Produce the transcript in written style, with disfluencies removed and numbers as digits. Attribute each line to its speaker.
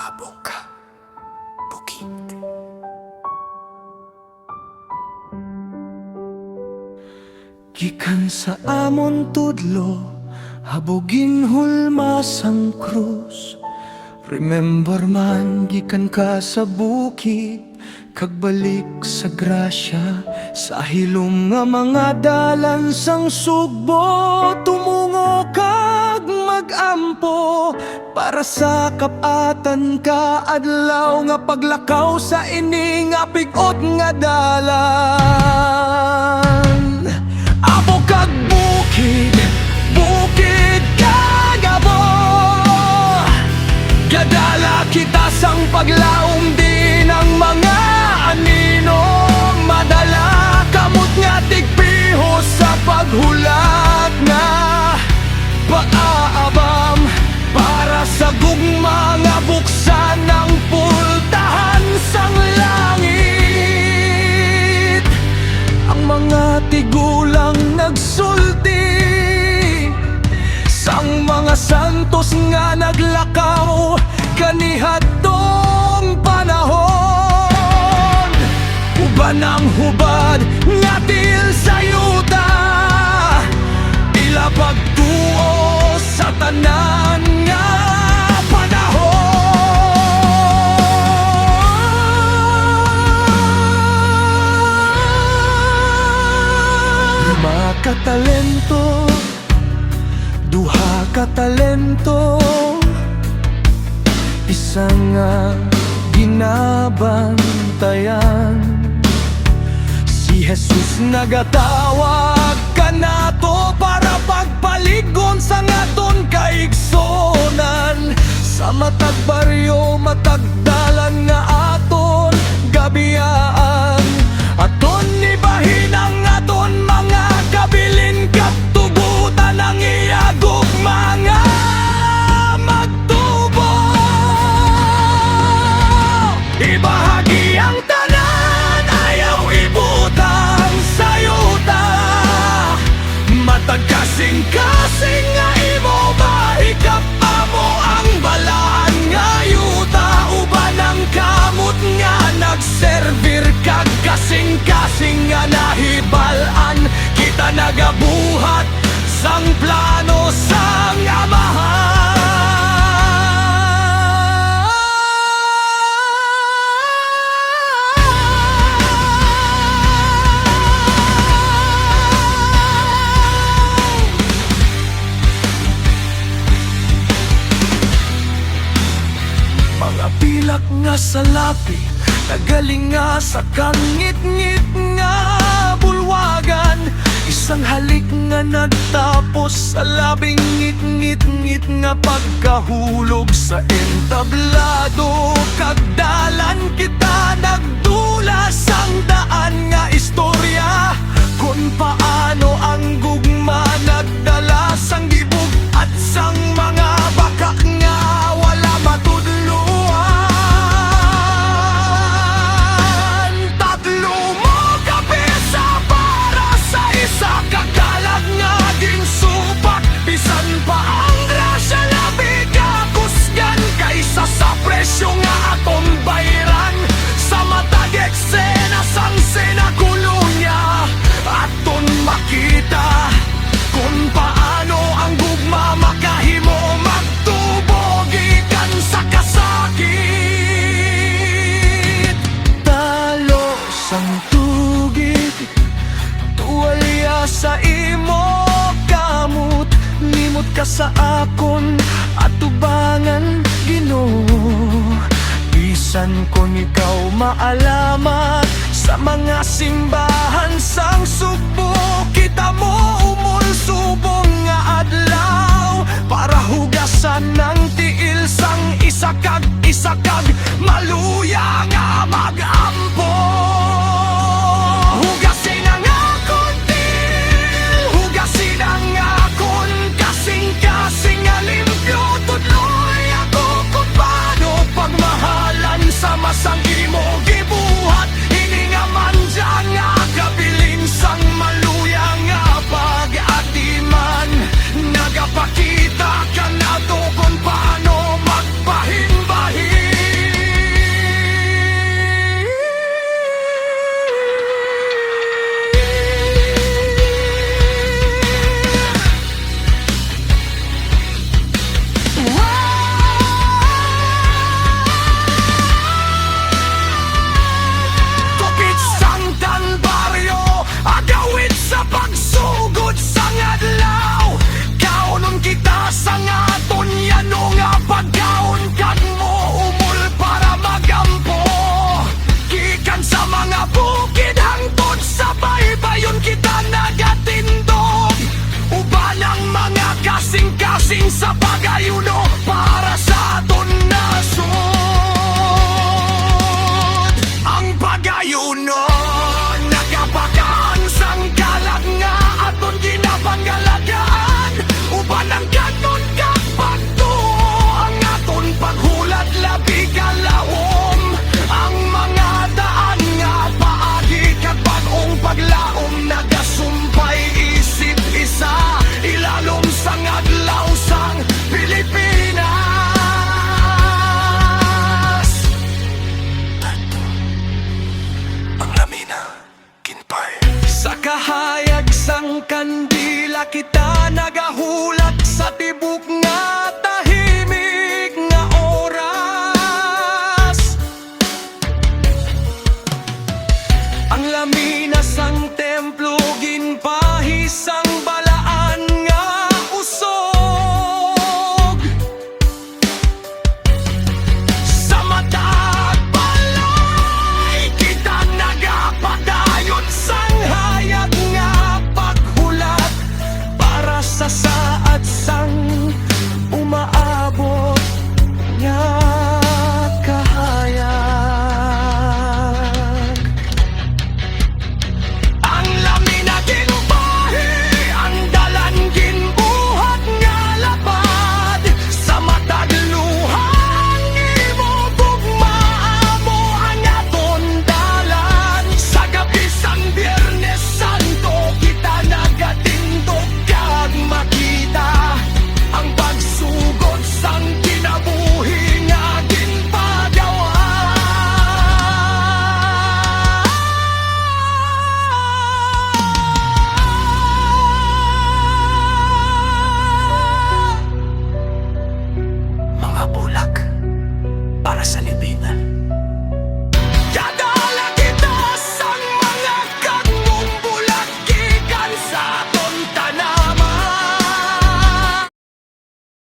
Speaker 1: Abo ka, bukid. Gikan sa amon tudlo, habugin hulmas ang krus. Remember man, gikan ka sa bukid, kagbalik sa grasya. Sa hilom nga mga dalan sang sugbo, tumungo kag magampo. Para sa kapatan ka, adlaw nga paglakaw sa ining nga pigot nga dalan. Abo kag bukid, bukid kag abo. Gadala kita sang paglaom din ang mga aninong madala. Kamot nga tigpihos sa paghulat nga paaabam. Para sa gugma nga buksan ng pultahan sang langit. Ang mga tigulang nagsulti sang mga santos nga naglakaw kanihadtong panahon. Uban ang hubad nga til sa yuta, ilapag tuo sa tanan nga panahon. Lima ka talento, duha ka talento, isa nga ginabantayan. Si Jesus nagatawag ka nato para pagpaligon sa ngaton kaigsonan. Sa matag baryo, matag dalan nga aton gabiyaan. Aton ibahin ang aton mga kabilin kat tugutan ang iyagog mga magtubo. Ibahagi ang tanan, ayaw ibutang sa yuta. Matag kasing-kasing nga imo mahikap amo ang balaan nga yuta. Uban ang kamot nga nagservir kag kasing-kasing nga nahibalan. Kita nagabuhat sang plano sang amahan. Mga pilak nga salapi, nagaling nga sa kangit-ngit nga bulwagan. Isang halik nga nagtapos sa labing ngit-ngit-ngit nga pagkahulog sa entablado. Kagdalan kita nagdulas ang daan nga istorya, kung paano ang gugma nagdala sang gibog at sang mga bakak nga wala matudluan. Tatlo mo kapisa para sa isa kagalag nga ginsupak. Bisan pa ang grasya labi kakusgan kaysa sa presyo nga atong bayran. Sa matag eksena sang senakulunya, aton makita kung paano ang gugma makahimo magtubo gikan sa kasakit. Talo sang tugid, tuwalya sa imo kamot. Limot ka sa akon at tubangan Ginoo. Bisan kung ikaw maalamat sa mga simbahan sang Sugbo, kita mo umulsubong nga adlaw para hugasan ng tiil sang isakag maluya nga magampo. Hugasin ang akon tiil, hugasin ang akon kasing-kasing nga limpyo. Tudloy ako kung paano pagmahalan sa masang imo gibuhat. Ini nga manja nga kabilin sang maluya nga pag-atiman. kasing-kasing sa pag-ayuno para